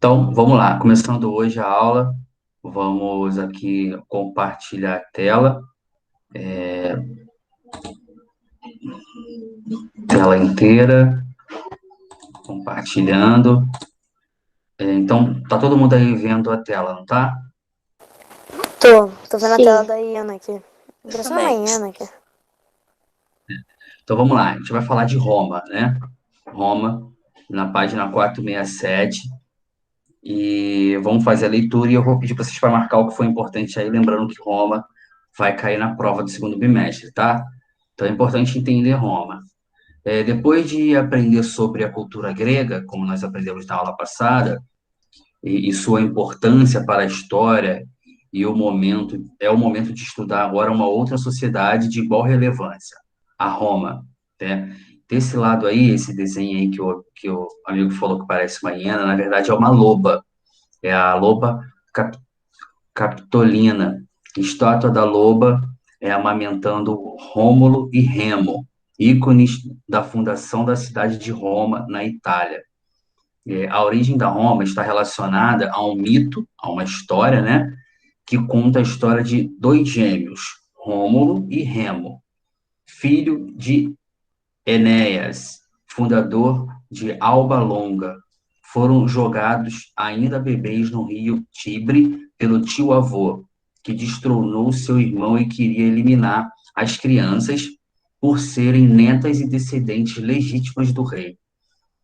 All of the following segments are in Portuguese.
Então, vamos lá. Começando hoje a aula, vamos aqui compartilhar a tela, tela inteira, compartilhando. Então, tá todo mundo aí vendo a tela, não tá? Tô vendo a tela Sim, da Iana aqui. Parecendo uma também. Iana aqui. Então, vamos lá. A gente vai falar de Roma, né? Roma, na página 467. E vamos fazer a leitura e eu vou pedir para vocês para marcar o que foi importante aí, lembrando que Roma vai cair na prova do segundo bimestre, tá? Então, é importante entender Roma. Depois de aprender sobre a cultura grega, como nós aprendemos na aula passada, e sua importância para a história, é o momento de estudar agora uma outra sociedade de igual relevância, a Roma, né? Desse lado aí, esse desenho aí que o amigo falou que parece uma hiena, na verdade é uma loba, é a loba cap- capitolina, estátua da loba amamentando Rômulo e Remo, ícones da fundação da cidade de Roma, na Itália. A origem da Roma está relacionada a um mito, a uma história, né, que conta a história de dois gêmeos, Rômulo e Remo, filho de Enéas, fundador de Alba Longa. Foram jogados ainda bebês no rio Tibre pelo tio-avô, que destronou seu irmão e queria eliminar as crianças por serem netas e descendentes legítimas do rei.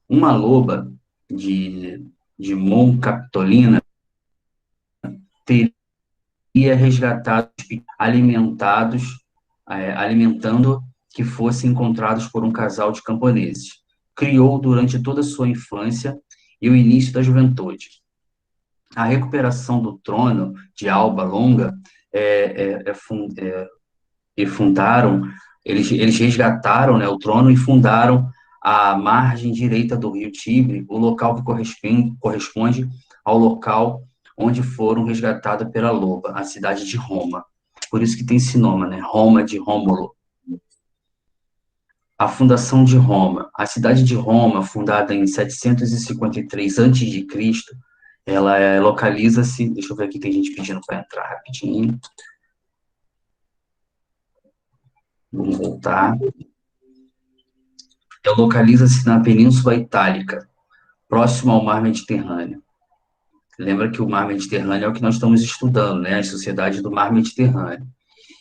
Uma loba de, de Mon Capitolina teria resgatado alimentados, alimentando que fossem encontrados por um casal de camponeses. Criou durante toda a sua infância e o início da juventude. A recuperação do trono de Alba Longa é, é, é, e fundaram, eles resgataram, né, o trono e fundaram a margem direita do rio Tibre, o local que corresponde ao local onde foram resgatados pela loba, a cidade de Roma. Por isso que tem esse nome, né? Roma de Rômulo. A fundação de Roma. A cidade de Roma, fundada em 753 a.C., ela localiza-se. Deixa eu ver aqui, tem gente pedindo para entrar rapidinho. Vamos voltar. Localiza-se na Península Itálica, próximo ao Mar Mediterrâneo. Lembra que o Mar Mediterrâneo é o que nós estamos estudando, né? As sociedades do Mar Mediterrâneo.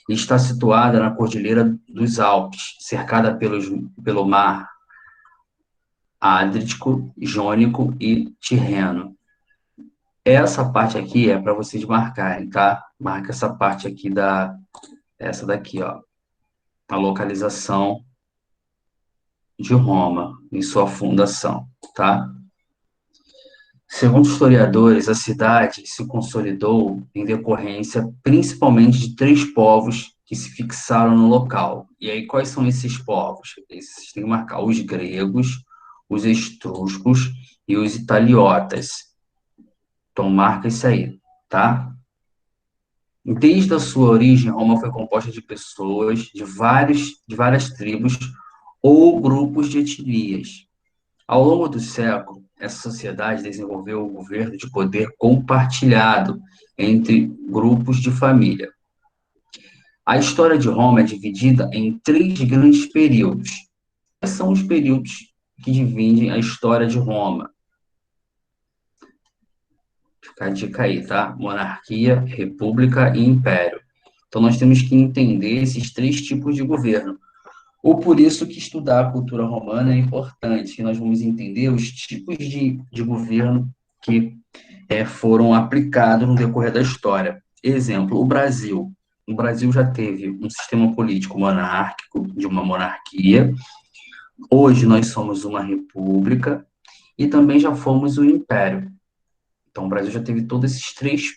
E está situada na Cordilheira dos Alpes, cercada pelo Mar Adriático, Jônico e Tirreno. Essa parte aqui é para vocês marcarem, tá? Marca essa parte aqui essa daqui, ó. A localização de Roma em sua fundação, tá? Segundo historiadores, a cidade se consolidou em decorrência principalmente de três povos que se fixaram no local. E aí, quais são esses povos? Esses têm que marcar os gregos, os etruscos e os italiotas. Então, marca isso aí, tá? Desde a sua origem, Roma foi composta de pessoas de várias tribos ou grupos de etnias. Ao longo do século, essa sociedade desenvolveu um governo de poder compartilhado entre grupos de família. A história de Roma é dividida em três grandes períodos. Quais são os períodos que dividem a história de Roma? Fica a dica aí, tá? Monarquia, república e império. Então, nós temos que entender esses três tipos de governo. Ou por isso que estudar a cultura romana é importante, que nós vamos entender os tipos de governo que foram aplicados no decorrer da história. Exemplo, o Brasil. O Brasil já teve um sistema político monárquico, de uma monarquia. Hoje nós somos uma república e também já fomos o império. Então, o Brasil já teve todas essas três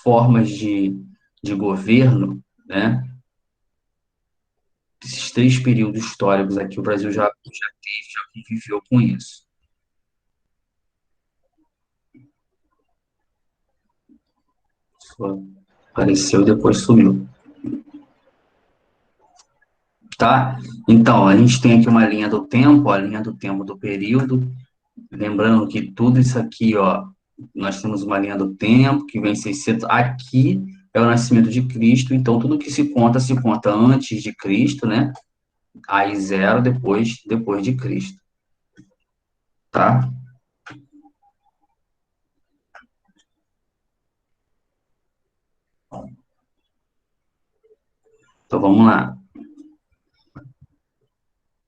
formas de governo, né? Esses três períodos históricos aqui, o Brasil já teve, já conviveu com isso. Só apareceu e depois sumiu. Tá? Então, a gente tem aqui uma linha do tempo, a linha do tempo do período. Lembrando que tudo isso aqui, ó, nós temos uma linha do tempo que vem 600. Aqui é o nascimento de Cristo, então tudo que se conta antes de Cristo, né? Aí zero depois de Cristo, tá? Então vamos lá.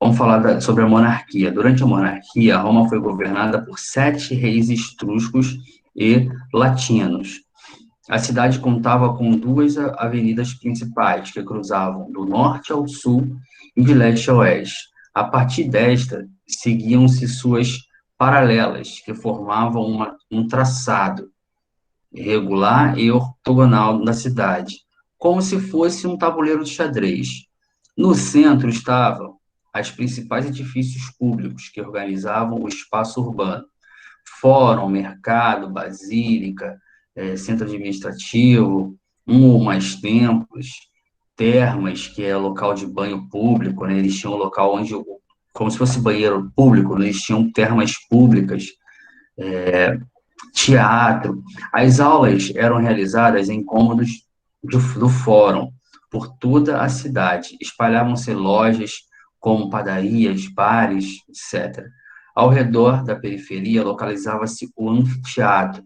Vamos falar sobre a monarquia. Durante a monarquia, Roma foi governada por 7 reis etruscos e latinos. A cidade contava com 2 avenidas principais que cruzavam do norte ao sul e de leste a oeste. A partir desta, seguiam-se suas paralelas, que formavam um traçado irregular e ortogonal da cidade, como se fosse um tabuleiro de xadrez. No centro estavam os principais edifícios públicos que organizavam o espaço urbano: fórum, mercado, basílica, centro administrativo, um ou mais templos, termas, que é local de banho público, né? Eles tinham um local onde, como se fosse banheiro público, né? Eles tinham termas públicas, teatro. As aulas eram realizadas em cômodos do fórum por toda a cidade. Espalhavam-se lojas como padarias, bares, etc. Ao redor da periferia localizava-se o anfiteatro,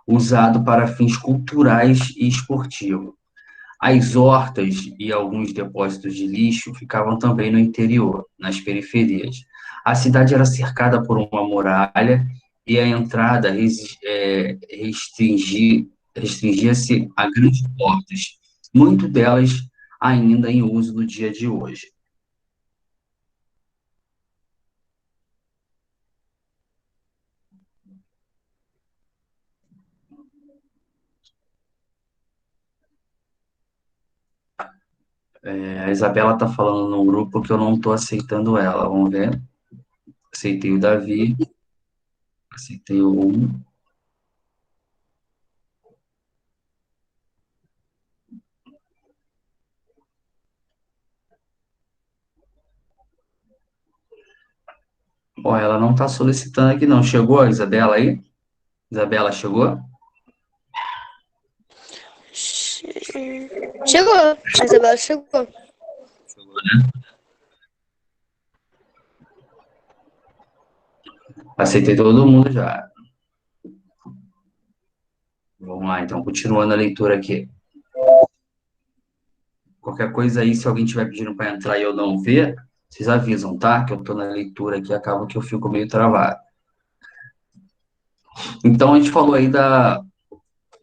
usado para fins culturais e esportivos. As hortas e alguns depósitos de lixo ficavam também no interior, nas periferias. A cidade era cercada por uma muralha e a entrada restringia-se a grandes portas, muito delas ainda em uso no dia de hoje. A Isabela está falando num grupo que eu não estou aceitando ela. Vamos ver. Aceitei o Davi, aceitei o 1. Ó, ela não está solicitando aqui, não. Chegou a Isabela aí? Isabela chegou? Chegou. A Isabela chegou. Aceitei todo mundo já. Vamos lá, então, continuando a leitura aqui. Qualquer coisa aí, se alguém estiver pedindo para entrar e eu não ver, vocês avisam, tá? Que eu estou na leitura aqui, acaba que eu fico meio travado. Então, a gente falou aí da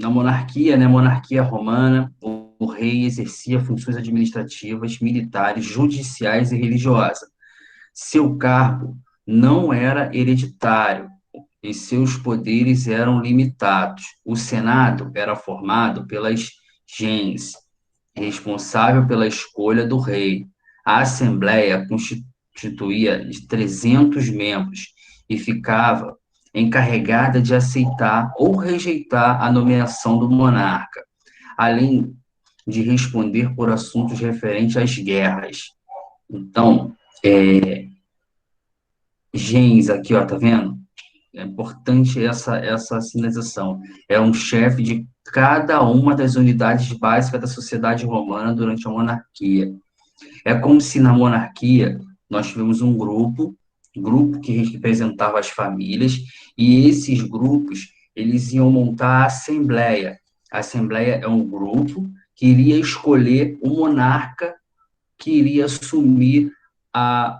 monarquia, né? Monarquia romana, o rei exercia funções administrativas, militares, judiciais e religiosas. Seu cargo não era hereditário e seus poderes eram limitados. O Senado era formado pelas gens, responsável pela escolha do rei. A Assembleia constituía de 300 membros e ficava encarregada de aceitar ou rejeitar a nomeação do monarca, além de responder por assuntos referentes às guerras. Então, gens aqui, ó, tá vendo? É importante essa sinalização. É um chefe de cada uma das unidades básicas da sociedade romana durante a monarquia. É como se na monarquia nós tivemos um grupo que representava as famílias, e esses grupos, eles iam montar a assembleia. A assembleia é um grupo que iria escolher o monarca que iria assumir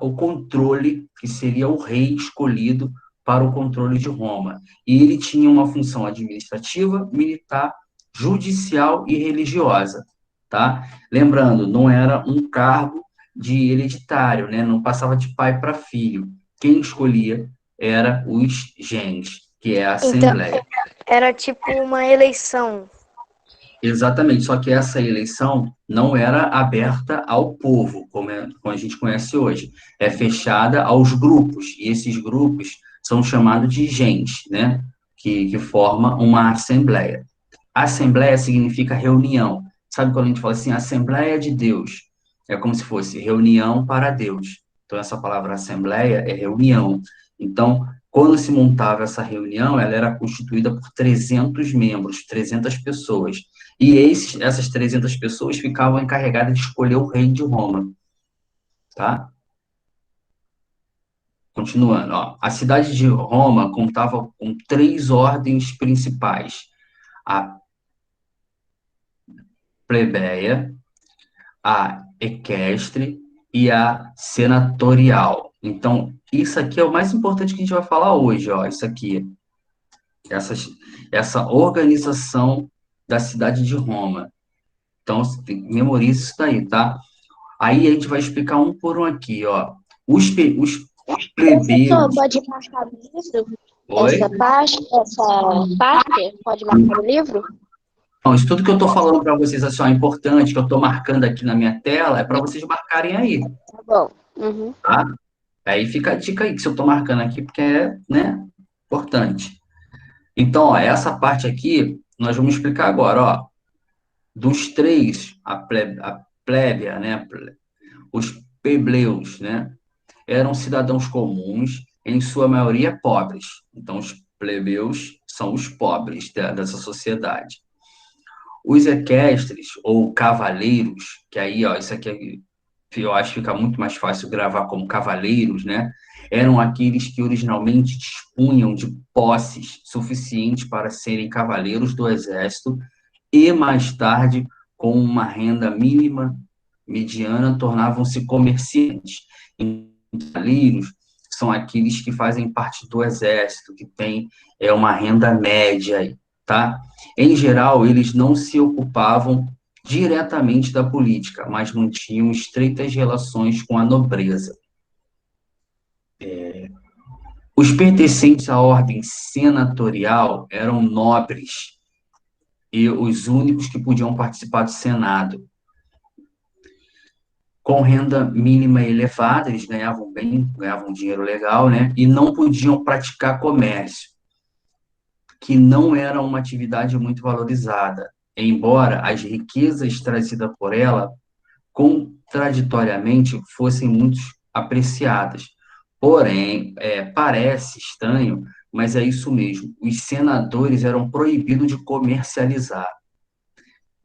o controle, que seria o rei escolhido para o controle de Roma. E ele tinha uma função administrativa, militar, judicial e religiosa, tá? Lembrando, não era um cargo de hereditário, né? Não passava de pai para filho. Quem escolhia era os gens, que é a Então, Assembleia. era tipo uma eleição. Exatamente, só que essa eleição não era aberta ao povo, como a gente conhece hoje. É fechada aos grupos, e esses grupos são chamados de gens, né? Que forma uma assembleia. Assembleia significa reunião. Sabe quando a gente fala assim, Assembleia de Deus? É como se fosse reunião para Deus. Então, essa palavra assembleia é reunião. Então, quando se montava essa reunião, ela era constituída por 300 membros, 300 pessoas. E essas 300 pessoas ficavam encarregadas de escolher o rei de Roma, tá? Continuando, ó. A cidade de Roma contava com três ordens principais: a plebeia, a equestre e a senatorial. Então, isso aqui é o mais importante que a gente vai falar hoje, ó. Isso aqui, essas, essa organização da cidade de Roma. Então, memorize isso daí, tá? Aí a gente vai explicar um por um aqui, ó. Os Professor, plebeus. pode marcar no livro? Oi? Essa parte pode marcar no livro? Não, isso tudo que eu estou falando para vocês assim, ó, é importante, que eu estou marcando aqui na minha tela, é para vocês marcarem aí, Tá bom. Uhum. tá? Aí fica a dica aí, que se eu estou marcando aqui, porque é, né, importante. Então, ó, essa parte aqui, nós vamos explicar agora, ó. Dos três, a plébia, né, os plebeios, né, eram cidadãos comuns, em sua maioria pobres. Então, os plebeus são os pobres dessa sociedade. Os equestres, ou cavaleiros, que aí, ó, isso aqui eu acho que fica muito mais fácil gravar como cavaleiros, né? Eram aqueles que originalmente dispunham de posses suficientes para serem cavaleiros do exército e mais tarde, com uma renda mínima, mediana, tornavam-se comerciantes. Cavaleiros são aqueles que fazem parte do exército, que tem uma renda média, tá? Em geral, eles não se ocupavam diretamente da política, mas mantinham estreitas relações com a nobreza. Os pertencentes à ordem senatorial eram nobres e os únicos que podiam participar do Senado. Com renda mínima elevada, eles ganhavam bem, ganhavam dinheiro legal, né? E não podiam praticar comércio, que não era uma atividade muito valorizada, embora as riquezas trazidas por ela, contraditoriamente, fossem muito apreciadas. Porém, parece estranho, mas é isso mesmo. Os senadores eram proibidos de comercializar.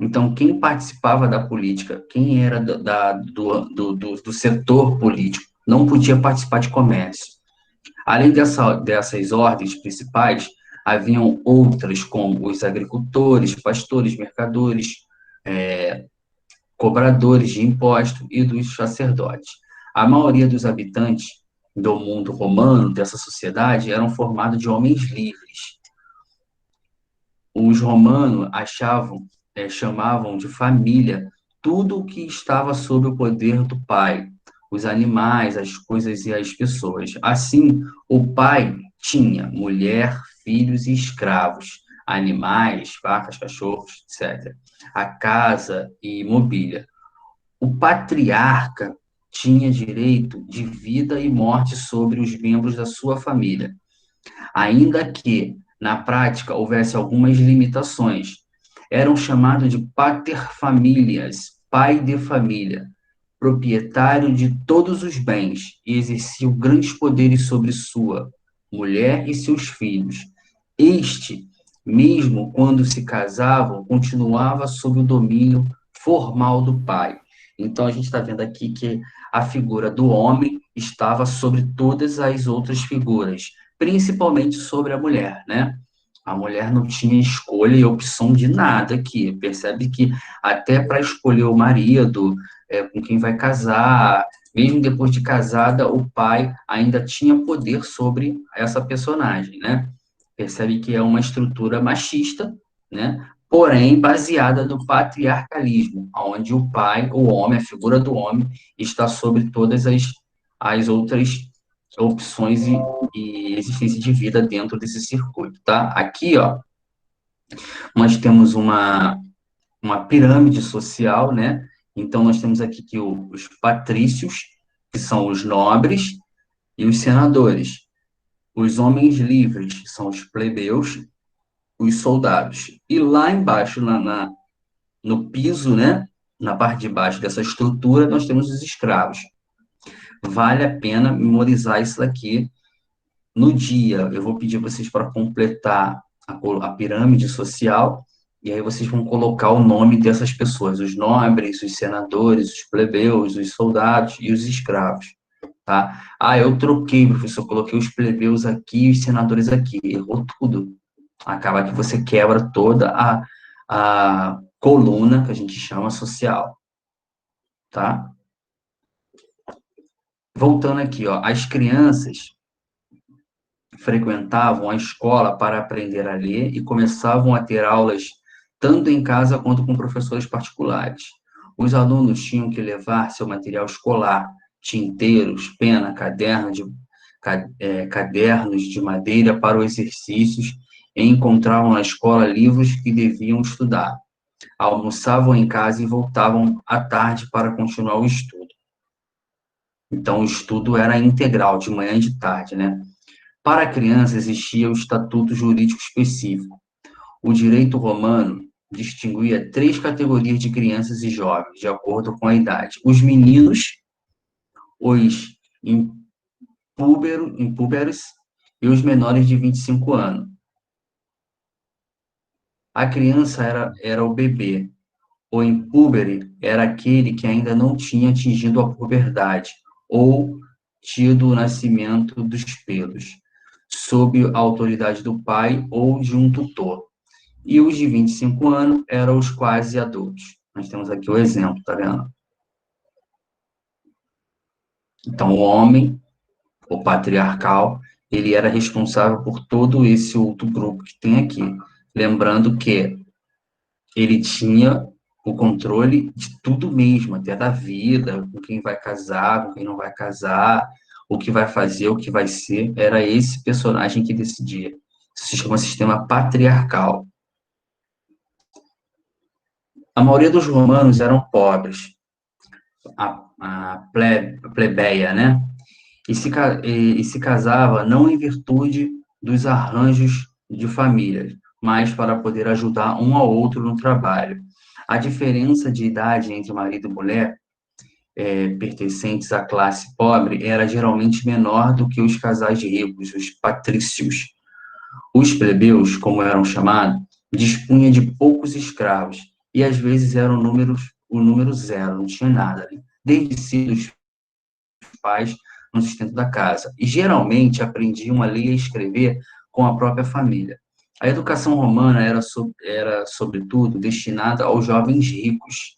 Então, quem participava da política, quem era do setor político, não podia participar de comércio. Além dessas ordens principais, haviam outras, como os agricultores, pastores, mercadores, cobradores de impostos e dos sacerdotes. A maioria dos habitantes do mundo romano, dessa sociedade, eram formados de homens livres. Os romanos chamavam de família tudo o que estava sob o poder do pai, os animais, as coisas e as pessoas. Assim, o pai tinha mulher, filhos e escravos, animais, vacas, cachorros, etc. A casa e mobília. O patriarca tinha direito de vida e morte sobre os membros da sua família, ainda que, na prática, houvesse algumas limitações. Eram chamados de paterfamilias, pai de família, proprietário de todos os bens, e exerciam grandes poderes sobre sua mulher e seus filhos. Este, mesmo quando se casavam, continuava sob o domínio formal do pai. Então, a gente está vendo aqui que a figura do homem estava sobre todas as outras figuras, principalmente sobre a mulher, né? A mulher não tinha escolha e opção de nada aqui. Percebe que até para escolher o marido, com quem vai casar, mesmo depois de casada, o pai ainda tinha poder sobre essa personagem, né? Percebe que é uma estrutura machista, né? Porém baseada no patriarcalismo, onde o pai, o homem, a figura do homem, está sobre todas as outras opções e existência de vida dentro desse circuito, tá? Aqui, ó, nós temos uma pirâmide social, né? Então, nós temos aqui que os patrícios, que são os nobres, e os senadores. Os homens livres, que são os plebeus, os soldados. E lá embaixo, no piso, né? Na parte de baixo dessa estrutura, nós temos os escravos. Vale a pena memorizar isso daqui, no dia, eu vou pedir vocês para completar a pirâmide social, e aí vocês vão colocar o nome dessas pessoas, os nobres, os senadores, os plebeus, os soldados e os escravos, tá? Ah, eu troquei, professor, coloquei os plebeus aqui e os senadores aqui, errou tudo. Acaba que você quebra toda a coluna, que a gente chama social, tá? Voltando aqui, ó, as crianças frequentavam a escola para aprender a ler e começavam a ter aulas tanto em casa quanto com professores particulares. Os alunos tinham que levar seu material escolar, tinteiros, pena, cadernos de madeira para os exercícios e encontravam na escola livros que deviam estudar. Almoçavam em casa e voltavam à tarde para continuar o estudo. Então, o estudo era integral, de manhã e de tarde, né? Para a criança existia o estatuto jurídico específico. O direito romano distinguia três categorias de crianças e jovens, de acordo com a idade. Os meninos, os impúberos e os menores de 25 anos. A criança era o bebê. O impúbere era aquele que ainda não tinha atingido a puberdade ou tido o nascimento dos pelos, sob a autoridade do pai ou de um tutor. E os de 25 anos eram os quase adultos. Nós temos aqui o exemplo, tá vendo? Então, o homem, o patriarcal, ele era responsável por todo esse outro grupo que tem aqui. Lembrando que ele tinha o controle de tudo mesmo, até da vida, com quem vai casar, com quem não vai casar, o que vai fazer, o que vai ser. Era esse personagem que decidia. Isso se chama sistema patriarcal. A maioria dos romanos eram pobres, a plebeia, né? E se casava não em virtude dos arranjos de família, mas para poder ajudar um ao outro no trabalho. A diferença de idade entre marido e mulher, pertencentes à classe pobre, era geralmente menor do que os casais ricos, os patrícios. Os plebeus, como eram chamados, dispunha de poucos escravos, e às vezes eram o número zero, não tinha nada ali. Desde cedo, os pais no sustento da casa, e geralmente aprendiam a ler e escrever com a própria família. A educação romana era, sobretudo, destinada aos jovens ricos,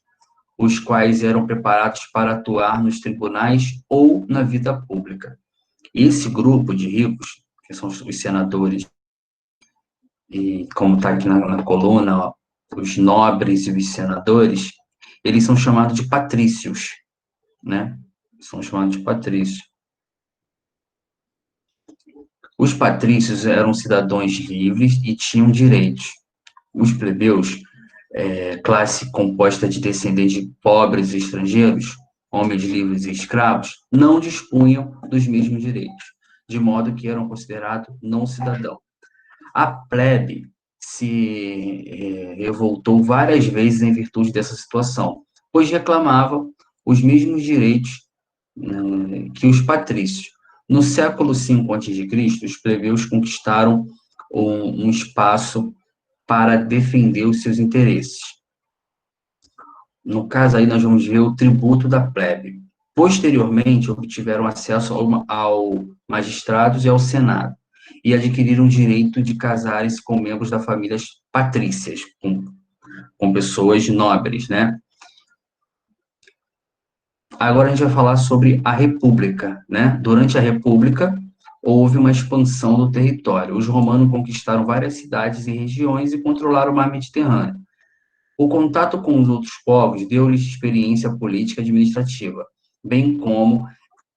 os quais eram preparados para atuar nos tribunais ou na vida pública. Esse grupo de ricos, que são os senadores, e como está aqui na coluna, ó, os nobres e os senadores, eles são chamados de patrícios, né? São chamados de patrícios. Os patrícios eram cidadãos livres e tinham direitos. Os plebeus, classe composta de descendentes de pobres e estrangeiros, homens livres e escravos, não dispunham dos mesmos direitos, de modo que eram considerados não cidadãos. A plebe se revoltou várias vezes em virtude dessa situação, pois reclamava os mesmos direitos, que os patrícios. No século V a.C., os plebeus conquistaram um espaço para defender os seus interesses. No caso aí, nós vamos ver o tributo da plebe. Posteriormente, obtiveram acesso ao magistrados e ao senado, e adquiriram o direito de casarem-se com membros das famílias patrícias, com pessoas nobres, né? Agora a gente vai falar sobre a República, né? Durante a República, houve uma expansão do território. Os romanos conquistaram várias cidades e regiões e controlaram o mar Mediterrâneo. O contato com os outros povos deu-lhes experiência política e administrativa, bem como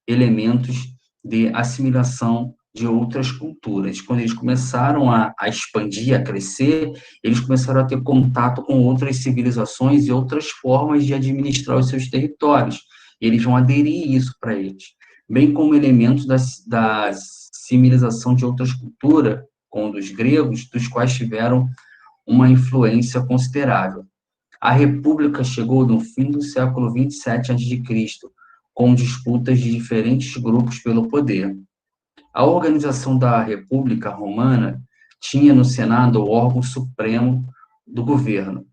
elementos de assimilação de outras culturas. Quando eles começaram a expandir, a crescer, eles começaram a ter contato com outras civilizações e outras formas de administrar os seus territórios. Eles vão aderir isso para eles, bem como elementos da civilização de outras culturas, como dos gregos, dos quais tiveram uma influência considerável. A República chegou no fim do século 27 a.C., com disputas de diferentes grupos pelo poder. A organização da República Romana tinha no Senado o órgão supremo do governo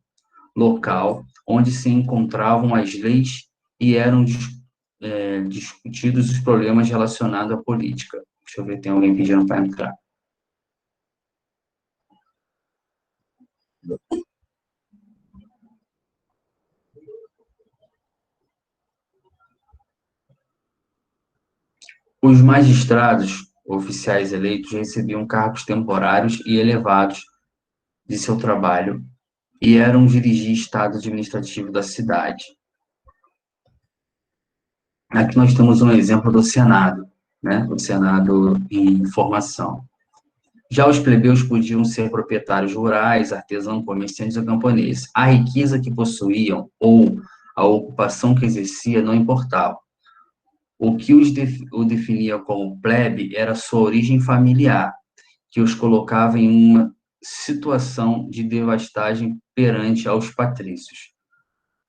local, onde se encontravam as leis e eram discutidos os problemas relacionados à política. Deixa eu ver, tem alguém pedindo para entrar. Os magistrados, oficiais eleitos, recebiam cargos temporários e elevados de seu trabalho e eram dirigir estado administrativo da cidade. Aqui nós temos um exemplo do Senado, né? O Senado em formação. Já os plebeus podiam ser proprietários rurais, artesãos, comerciantes ou camponeses. A riqueza que possuíam ou a ocupação que exercia não importava. O que o definia como plebe era sua origem familiar, que os colocava em uma situação de devastagem perante aos patrícios.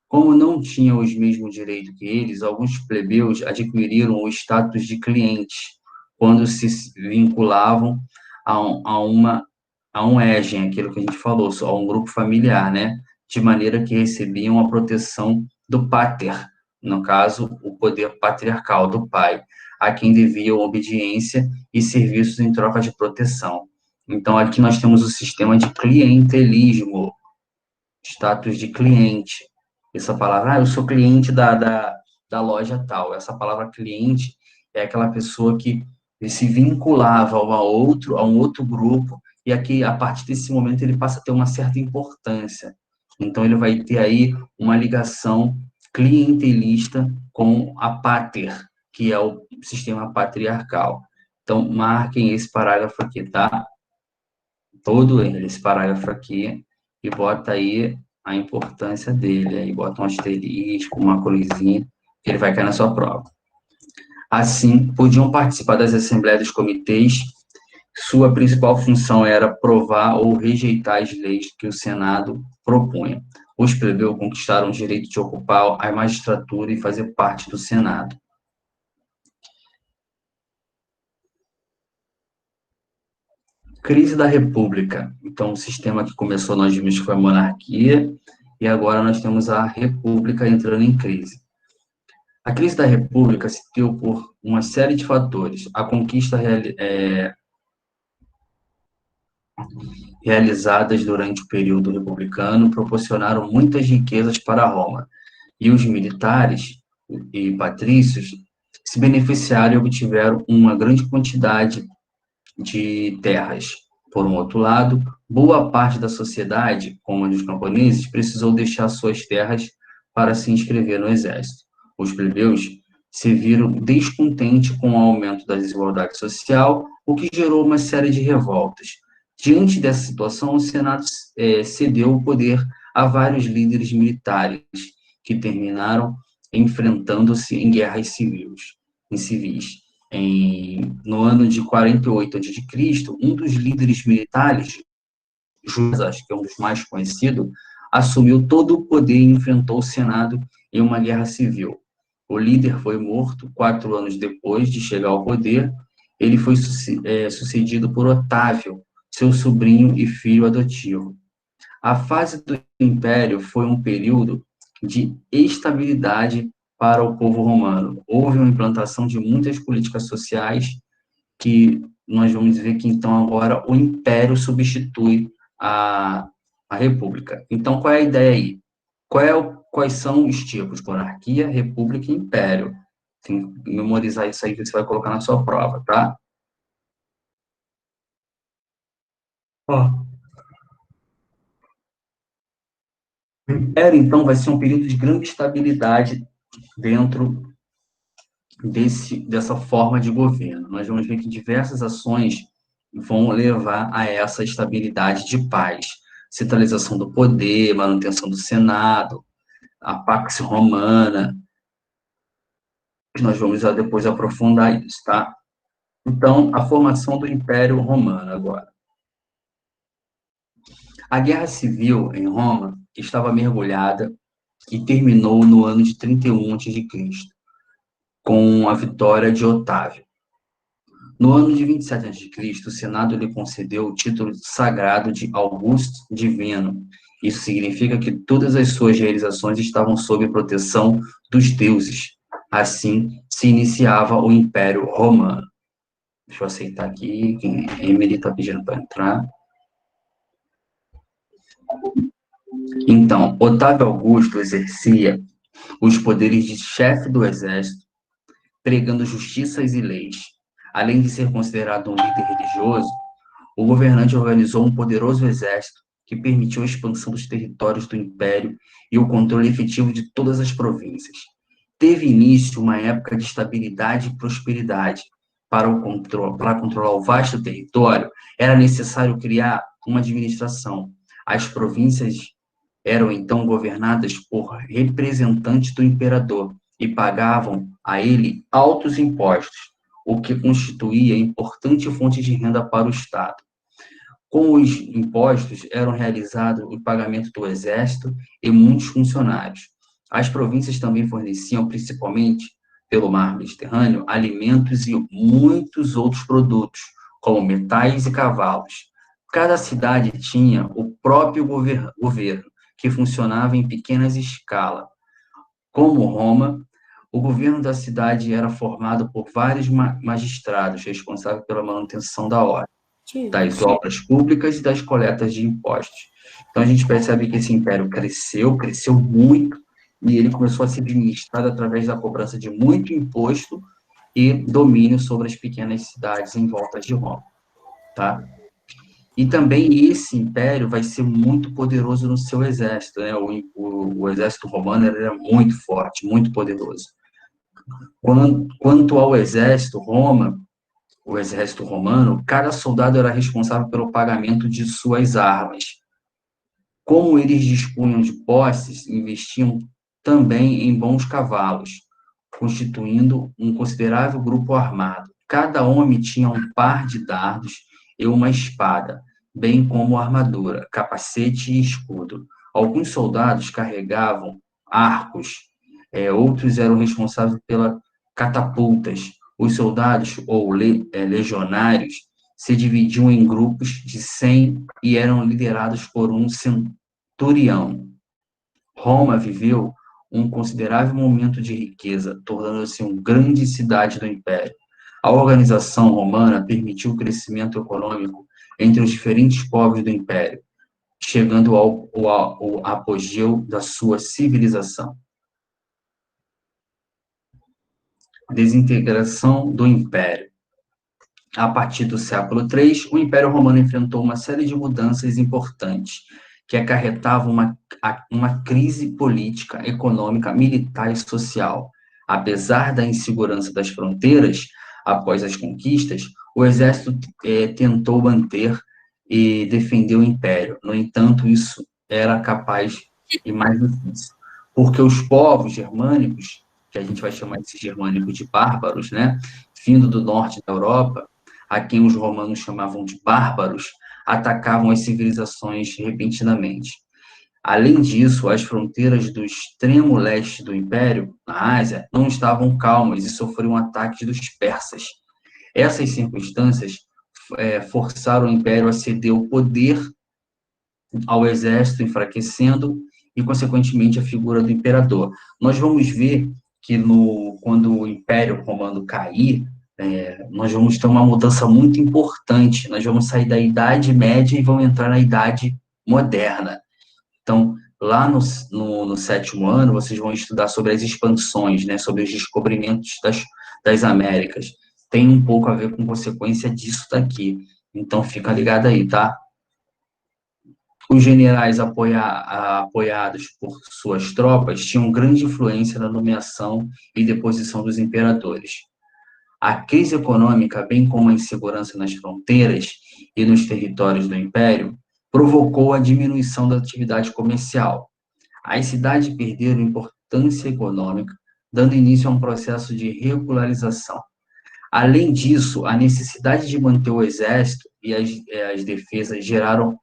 Como não tinham os mesmos direitos que eles, alguns plebeus adquiriram o status de clientes quando se vinculavam a um égem, aquilo que a gente falou, a um grupo familiar, né? De maneira que recebiam a proteção do pater, no caso, o poder patriarcal do pai, a quem deviam obediência e serviços em troca de proteção. Então, aqui nós temos o sistema de clientelismo, status de cliente. Essa palavra, eu sou cliente da loja tal. Essa palavra cliente é aquela pessoa que se vinculava a um outro grupo, e aqui, a partir desse momento, ele passa a ter uma certa importância. Então, ele vai ter aí uma ligação clientelista com a pater, que é o sistema patriarcal. Então, marquem esse parágrafo aqui, tá? Todo esse parágrafo aqui, e bota aí a importância dele, aí bota um asterisco, uma cruzinha, que ele vai cair na sua prova. Assim, podiam participar das assembleias dos comitês, sua principal função era aprovar ou rejeitar as leis que o Senado propunha. Os plebeus conquistaram o direito de ocupar a magistratura e fazer parte do Senado. Crise da República. Então, o sistema que começou, nós vimos que foi a monarquia, e agora nós temos a República entrando em crise. A crise da República se deu por uma série de fatores. A conquista realizadas durante o período republicano proporcionaram muitas riquezas para Roma, e os militares e patrícios se beneficiaram e obtiveram uma grande quantidade de terras. Por um outro lado, boa parte da sociedade, como a dos camponeses, precisou deixar suas terras para se inscrever no exército. Os plebeus se viram descontentes com o aumento da desigualdade social, o que gerou uma série de revoltas. Diante dessa situação, o Senado cedeu o poder a vários líderes militares, que terminaram enfrentando-se em guerras civis. No ano de 48 a.C., um dos líderes militares, Judas, que é um dos mais conhecidos, assumiu todo o poder e enfrentou o Senado em uma guerra civil. O líder foi morto 4 anos depois de chegar ao poder. Ele foi sucedido por Otávio, seu sobrinho e filho adotivo. A fase do Império foi um período de estabilidade para o povo romano. Houve uma implantação de muitas políticas sociais que nós vamos ver que, então, agora o Império substitui a República. Então, qual é a ideia aí? Quais são os tipos? Monarquia, República e Império. Tem que memorizar isso aí que você vai colocar na sua prova, tá? Ó. O Império, então, vai ser um período de grande estabilidade dentro dessa forma de governo. Nós vamos ver que diversas ações vão levar a essa estabilidade de paz. Centralização do poder, manutenção do Senado, a Pax Romana. Nós vamos depois aprofundar isso, tá? Então, a formação do Império Romano agora. A Guerra Civil em Roma estava mergulhada e terminou no ano de 31 a.C., com a vitória de Otávio. No ano de 27 a.C., o Senado lhe concedeu o título sagrado de Augusto Divino. Isso significa que todas as suas realizações estavam sob proteção dos deuses. Assim, se iniciava o Império Romano. Deixa eu aceitar aqui, que Emily está pedindo para entrar. Então, Otávio Augusto exercia os poderes de chefe do exército, pregando justiças e leis. Além de ser considerado um líder religioso, o governante organizou um poderoso exército que permitiu a expansão dos territórios do império e o controle efetivo de todas as províncias. Teve início uma época de estabilidade e prosperidade. Para controlar o vasto território, era necessário criar uma administração. As províncias eram então governadas por representantes do imperador e pagavam a ele altos impostos, o que constituía importante fonte de renda para o Estado. Com os impostos eram realizados o pagamento do exército e muitos funcionários. As províncias também forneciam, principalmente pelo mar Mediterrâneo, alimentos e muitos outros produtos, como metais e cavalos. Cada cidade tinha o próprio governo, que funcionava em pequenas escala. Como Roma, o governo da cidade era formado por vários magistrados responsáveis pela manutenção da ordem, das obras públicas e das coletas de impostos. Então, a gente percebe que esse império cresceu muito, e ele começou a ser administrado através da cobrança de muito imposto e domínio sobre as pequenas cidades em volta de Roma, tá? E também esse império vai ser muito poderoso no seu exército, né? O exército romano era muito forte, muito poderoso. Quanto ao exército o exército romano, cada soldado era responsável pelo pagamento de suas armas. Como eles dispunham de posses, investiam também em bons cavalos, constituindo um considerável grupo armado. Cada homem tinha um par de dardos e uma espada, bem como armadura, capacete e escudo. Alguns soldados carregavam arcos, outros eram responsáveis pelas catapultas. Os soldados ou legionários se dividiam em grupos de 100 e eram liderados por um centurião. Roma viveu um considerável momento de riqueza, tornando-se uma grande cidade do império. A organização romana permitiu o crescimento econômico entre os diferentes povos do império, chegando ao apogeu da sua civilização. Desintegração do império. A partir do século III, o Império Romano enfrentou uma série de mudanças importantes, que acarretavam uma crise política, econômica, militar e social. Apesar da insegurança das fronteiras, após as conquistas, o exército tentou manter e defender o império. No entanto, isso era capaz e mais difícil, porque os povos germânicos, que a gente vai chamar esses germânicos de bárbaros, né, vindo do norte da Europa, a quem os romanos chamavam de bárbaros, atacavam as civilizações repentinamente. Além disso, as fronteiras do extremo leste do Império, na Ásia, não estavam calmas e sofriam ataques dos persas. Essas circunstâncias forçaram o Império a ceder o poder ao exército, enfraquecendo e, consequentemente, a figura do imperador. Nós vamos ver que quando o Império Romano cair, nós vamos ter uma mudança muito importante. Nós vamos sair da Idade Média e vamos entrar na Idade Moderna. Então, lá no 7º ano, vocês vão estudar sobre as expansões, né, sobre os descobrimentos das Américas. Tem um pouco a ver com consequência disso daqui. Então, fica ligado aí, tá? Os generais apoiados por suas tropas tinham grande influência na nomeação e deposição dos imperadores. A crise econômica, bem como a insegurança nas fronteiras e nos territórios do Império, provocou a diminuição da atividade comercial. As cidades perderam importância econômica, dando início a um processo de regularização. Além disso, a necessidade de manter o exército e as defesas gerado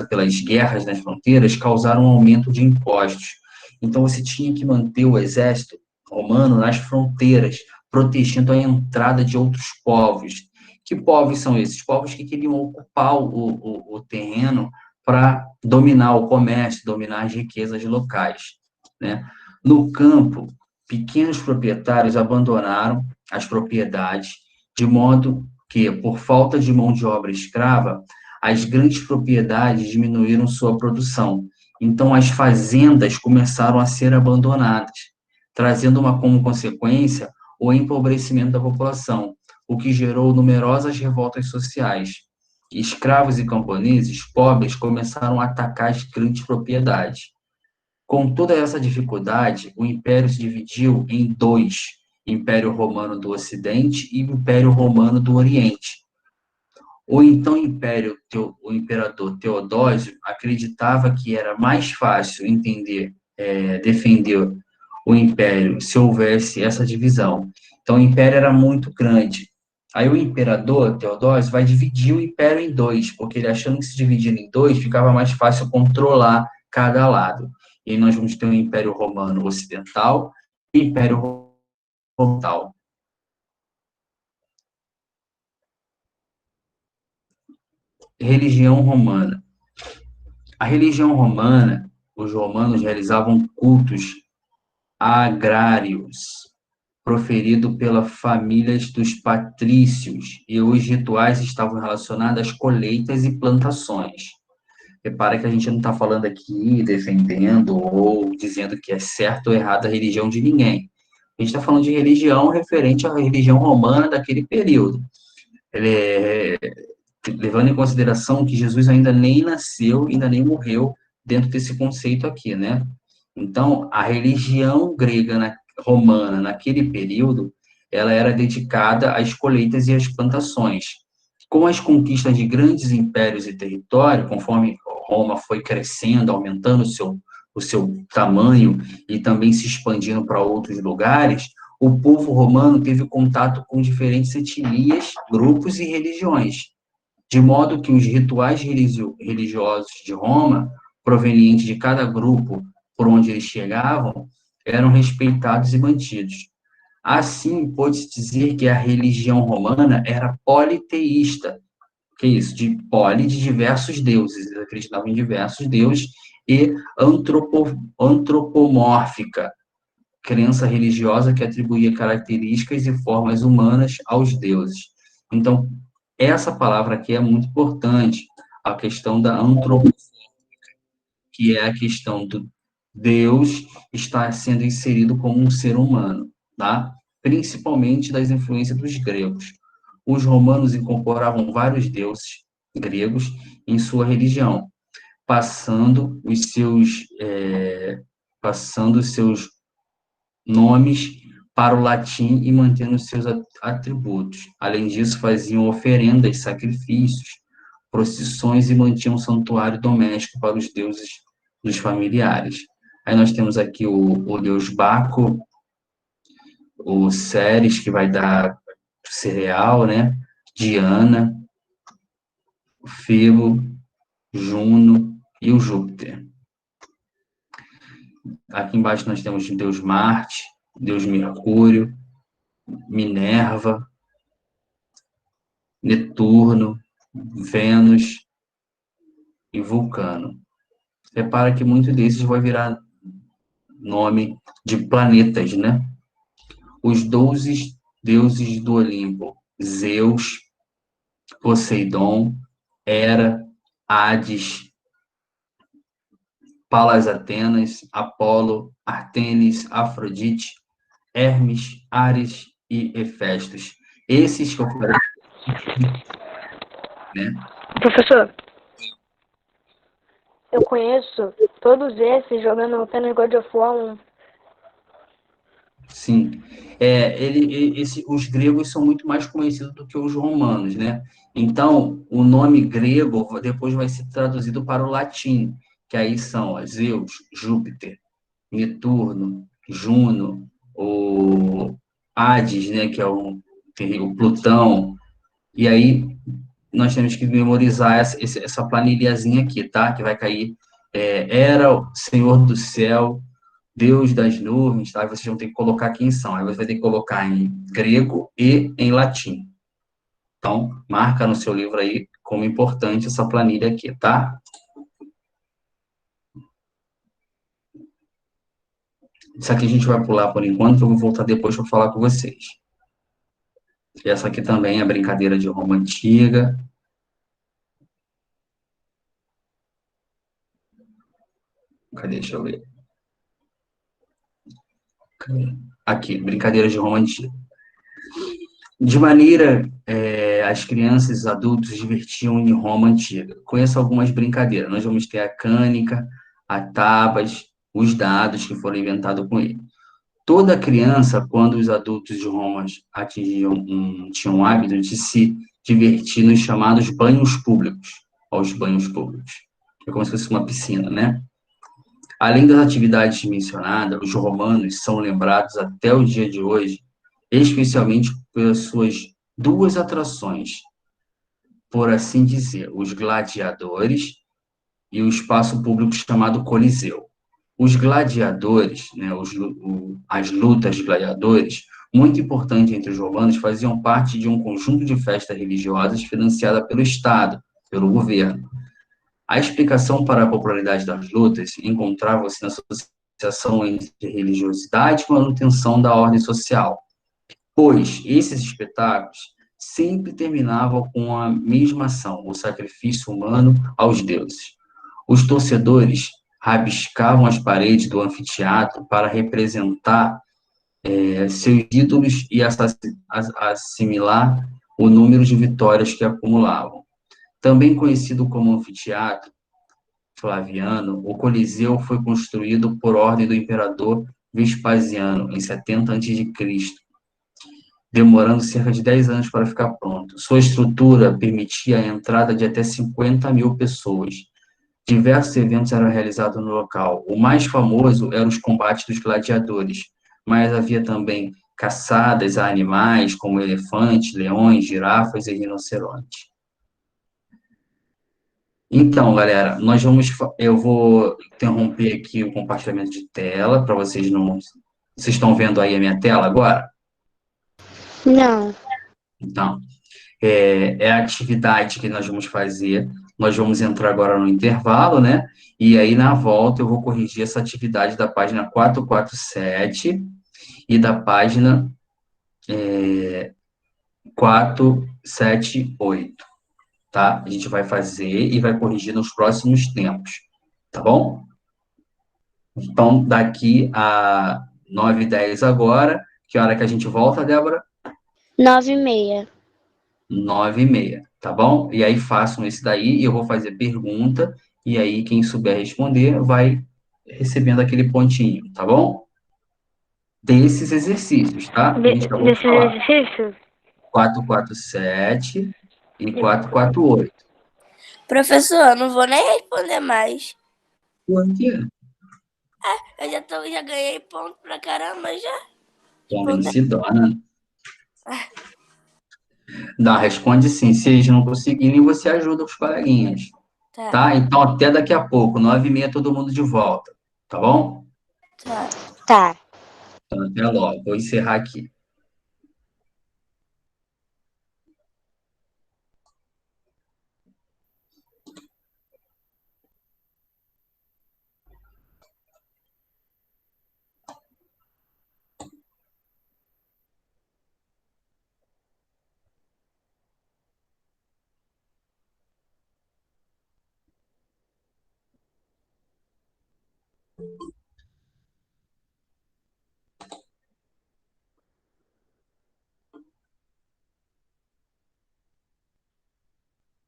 pelas guerras nas fronteiras causaram um aumento de impostos. Então, você tinha que manter o exército romano nas fronteiras, protegendo a entrada de outros povos. Que povos são esses? Povos que queriam ocupar o terreno para dominar o comércio, dominar as riquezas locais, né? No campo, pequenos proprietários abandonaram as propriedades, de modo que, por falta de mão de obra escrava, as grandes propriedades diminuíram sua produção. Então, as fazendas começaram a ser abandonadas, trazendo como consequência o empobrecimento da população, o que gerou numerosas revoltas sociais. Escravos e camponeses pobres começaram a atacar as grandes propriedades. Com toda essa dificuldade, o império se dividiu em dois: Império Romano do Ocidente e Império Romano do Oriente. O então o imperador Teodósio acreditava que era mais fácil defender o império se houvesse essa divisão. Então, o império era muito grande. Aí o imperador Teodósio vai dividir o império em dois, porque ele achando que se dividindo em dois ficava mais fácil controlar cada lado. E aí nós vamos ter o Império Romano Ocidental e o Império Romano Oriental. Religião romana. A religião romana, os romanos realizavam cultos agrários, proferido pelas famílias dos patrícios, e os rituais estavam relacionados às colheitas e plantações. Repara que a gente não está falando aqui defendendo ou dizendo que é certo ou errado a religião de ninguém. A gente está falando de religião referente à religião romana daquele período. Levando em consideração que Jesus ainda nem nasceu, ainda nem morreu dentro desse conceito aqui, né? Então, a religião grega romana, naquele período, ela era dedicada às colheitas e às plantações. Com as conquistas de grandes impérios e território, conforme Roma foi crescendo, aumentando o seu tamanho e também se expandindo para outros lugares, o povo romano teve contato com diferentes etnias, grupos e religiões, de modo que os rituais religiosos de Roma, provenientes de cada grupo por onde eles chegavam, eram respeitados e mantidos. Assim, pode-se dizer que a religião romana era politeísta, que é isso, de diversos deuses, eles acreditavam em diversos deuses, e antropomórfica, crença religiosa que atribuía características e formas humanas aos deuses. Então, essa palavra aqui é muito importante, a questão da antropomorfia, que é a questão do Deus estar sendo inserido como um ser humano, tá? Principalmente das influências dos gregos. Os romanos incorporavam vários deuses gregos em sua religião, passando os seus nomes para o latim e mantendo seus atributos. Além disso, faziam oferendas, sacrifícios, procissões e mantinham um santuário doméstico para os deuses dos familiares. Aí nós temos aqui o deus Baco, o Ceres, que vai dar cereal, né? Diana, o Febo, Juno e o Júpiter. Aqui embaixo nós temos o deus Marte, deus Mercúrio, Minerva, Netuno, Vênus e Vulcano. Repara que muitos desses vai virar nome de planetas, né? Os 12 deuses do Olimpo: Zeus, Poseidon, Hera, Hades, Palas Atenas, Apolo, Artemis, Afrodite, Hermes, Ares e Hefestos. Esses que eu falei, né? Professor, Eu conheço todos esses jogando apenas God of War 1. Sim. Os gregos são muito mais conhecidos do que os romanos, né? Então, o nome grego depois vai ser traduzido para o latim, que aí são Zeus, Júpiter, Netuno, Juno, o Hades, né, que é o Plutão. E aí nós temos que memorizar essa planilhazinha aqui, tá? Que vai cair Hera, Senhor do Céu, Deus das nuvens, tá? Aí vocês vão ter que colocar quem são. Aí você vai ter que colocar em grego e em latim. Então, marca no seu livro aí como importante essa planilha aqui, tá? Isso aqui a gente vai pular por enquanto, eu vou voltar depois para falar com vocês. E essa aqui também é brincadeira de Roma antiga. Cadê? Deixa eu ver. Aqui, brincadeira de Roma antiga. De maneira, as crianças e os adultos se divertiam em Roma antiga. Conheço algumas brincadeiras. Nós vamos ter a cânica, a tabas, os dados que foram inventados com ele. Toda criança, quando os adultos de Roma tinham o hábito de se divertir nos chamados banhos públicos, aos banhos públicos. É como se fosse uma piscina, né? Além das atividades mencionadas, os romanos são lembrados até o dia de hoje, especialmente pelas suas duas atrações, por assim dizer, os gladiadores e o espaço público chamado Coliseu. Os gladiadores, né, as lutas de gladiadores, muito importante entre os romanos, faziam parte de um conjunto de festas religiosas financiada pelo Estado, pelo governo. A explicação para a popularidade das lutas encontrava-se na associação entre religiosidade e manutenção da ordem social, pois esses espetáculos sempre terminavam com a mesma ação, o sacrifício humano aos deuses. Os torcedores rabiscavam as paredes do anfiteatro para representar seus ídolos e assimilar o número de vitórias que acumulavam. Também conhecido como anfiteatro Flaviano, o Coliseu foi construído por ordem do imperador Vespasiano em 70 a.C., demorando cerca de 10 anos para ficar pronto. Sua estrutura permitia a entrada de até 50 mil pessoas. Diversos eventos eram realizados no local. O mais famoso eram os combates dos gladiadores, mas havia também caçadas a animais como elefantes, leões, girafas e rinocerontes. Então, galera, eu vou interromper aqui o compartilhamento de tela para vocês não. Vocês estão vendo aí a minha tela agora? Não. Então, é a atividade que nós vamos fazer. Nós vamos entrar agora no intervalo, né? E aí, na volta, eu vou corrigir essa atividade da página 447 e da página 478, tá? A gente vai fazer e vai corrigir nos próximos tempos, tá bom? Então, daqui a 9h10 agora, que hora que a gente volta, Débora? 9h30. 9h30, tá bom? E aí façam esse daí, e eu vou fazer pergunta, e aí quem souber responder vai recebendo aquele pontinho, tá bom? Desses exercícios, tá? Que a gente acabou de Desse falar. exercício? 447 e 448. Professor, eu não vou nem responder mais. Por quê? Já ganhei ponto pra caramba já. Convencidona. Dá, responde sim. Se eles não conseguirem, você ajuda os coleguinhas. Tá, Tá? Então, até daqui a pouco, 9h30, todo mundo de volta. Tá bom? tá. Tá. Então, até logo. Vou encerrar aqui.